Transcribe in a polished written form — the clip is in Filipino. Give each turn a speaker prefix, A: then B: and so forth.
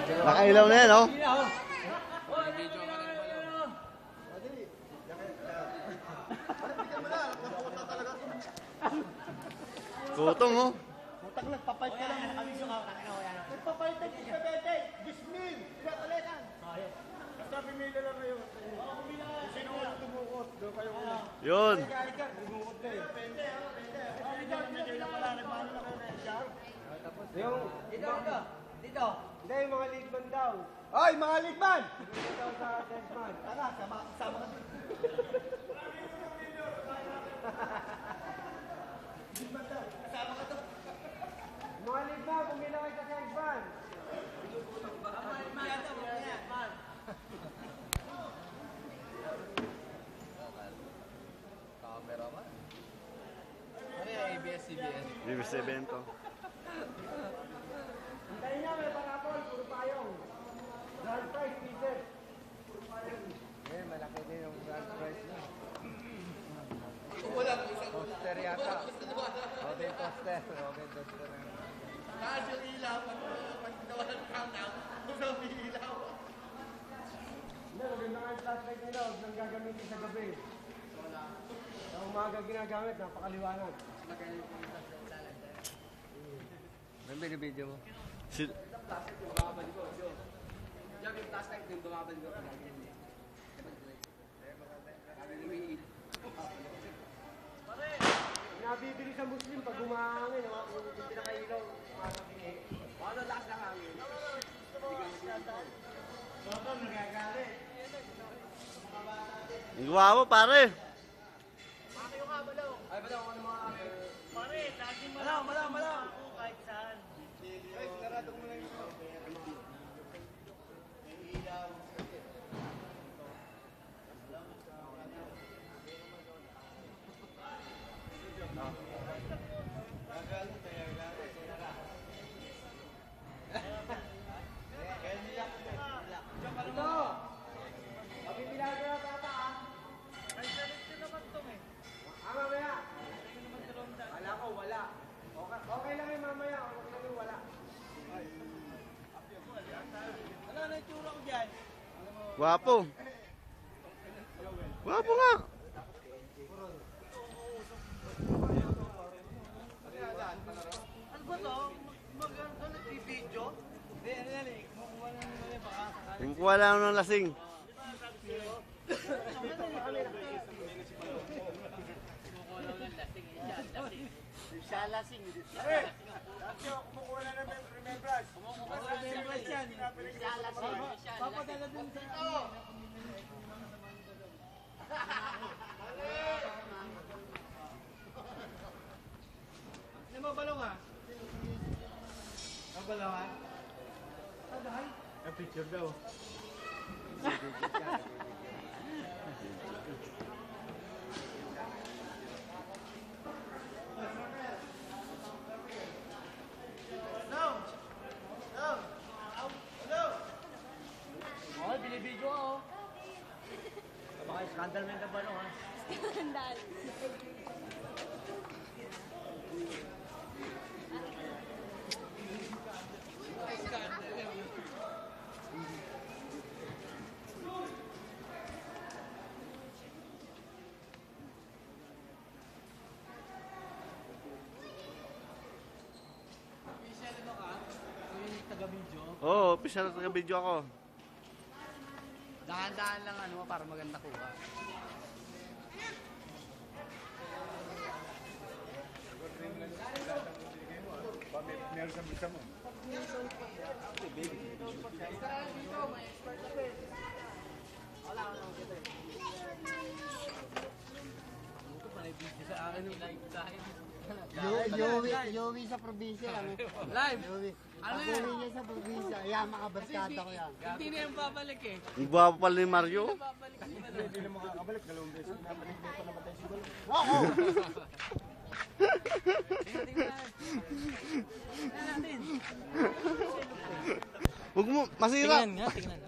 A: Nakailaw na yan, oh. Kutong, oh.
B: Putang nagpapalit ka lang. Nagpapalit ka sa bete. Gismin. Pinapalitan. Basta pimila lang kayo. Sino ko lang tumukot? Doon kayo ulit.
A: Yun.
B: Tumukot na eh. Hindi na pala. Nagmano na kayo na Edgar. Yung... Dito. Hindi, yung mga leadman daw. Oy, mga leadman! Dito daw sa leadman. Tara, sama ka dito. Kasama ka to. Mga leadman, pumila kayo sa leadman.
C: Cameraman. Ano yung ABS-CBN?
A: ABS-CBN to.
B: Hintayin niya, may parapol, puro payong. Grand prize, pieces. Puro payong. Eh, malaki din yung grand prize niya. Poster yata. Robin poster. Robin poster. Lahat yung ilaw, pag nawalan ng countdown, kung saan may ilaw. Hindi, maganda nga yung flashlight nila, huwag nang gagamitin sa gabi. Sa umaga ginagamit, napakaliwanag. Ano ba yung video mo? Yung flashlight din, bumabalik ko. Nabibili sa Muslim pag umahangin, yung pinakailaw, umahangin. Ano lakas ng hangin? Baka nagagalit.
A: Ang guwapo, pare.
B: Maki yung kabalaw. Ay, balaw, ano mga akin? Pare, laging malaw. Ako kahit saan. Ay, narado ko muna yung ilaw. Ilaw. Okay lang yung mamaya, okay lang yung wala. Ano na yung tsura ko dyan?
A: Guwapo. Guwapo nga.
B: Ano ba to? Maganda nag-video? Hindi, ano yan eh. Kumukuha na naman yung baka.
A: Kumukuha lang ng lasing.
B: Siya lasing. Pare, kumukuha na naman remembrance. Kumukuha na remembrance yan. Siya lasing. Papadala din sa ano. Ano mo balong ha? Ang balong ha? Adahay? Ang picture daw. Oh, binibidyo ako. Baka skandal mo yung balong ha?
D: Skandal.
A: Oo, official na taga-video ako.
C: Dahan-dahan lang ano para maganda kuha.
B: Meron sa bisa mo.
C: Ito pa video sa akin yung live tayo.
E: Yowi sa probinsya lang.
C: Live!
E: Yowi.
C: Ano
E: Pag
C: yan?
E: uwi niya sa probinsya, ayan, makabarkada ko yan.
C: Hindi na yung babalik eh.
A: Ang guwapo pala ni Mario.
C: Babalik si Balong.
B: Hindi na makakabalik. Dalawang beses. Pinapalik mo pa namatay si Balong.
E: Oo!
C: Tingnan natin.
A: Huwag mo, masira.
C: Tingnan nga, tingnan.